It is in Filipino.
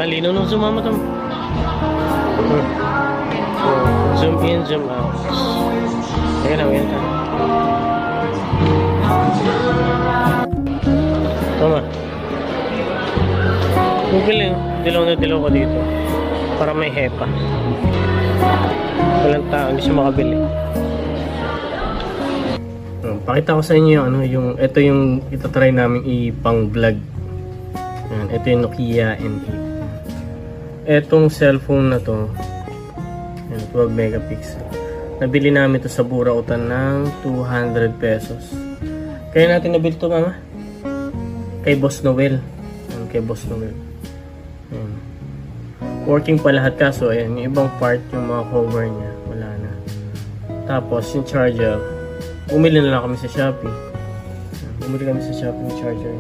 Malinaw nung sumama to. Zoom in, zoom out. Ayan na, ayan ka. Tama. Bumili, dilaw na dilaw ko dito. Para may hepa. Walang tao, hindi siya makabili. Pakita ko sa inyo yung, ito yung itatry namin ipang vlog. Ayan, ito yung Nokia N8. Etong cellphone na to, ayan, 12 megapixel. Nabili namin to sa Burautan ng 200 pesos. Kaya natin nabili to, mama? Kay Boss Noel. Ayan, kay Boss Noel. Ayan. Working pa lahat, kaso ayan, yung ibang part, yung mga cover niya, wala na. Tapos yung charger, bumili na lang kami sa Shopee. Bumili kami sa Shopee ng charger.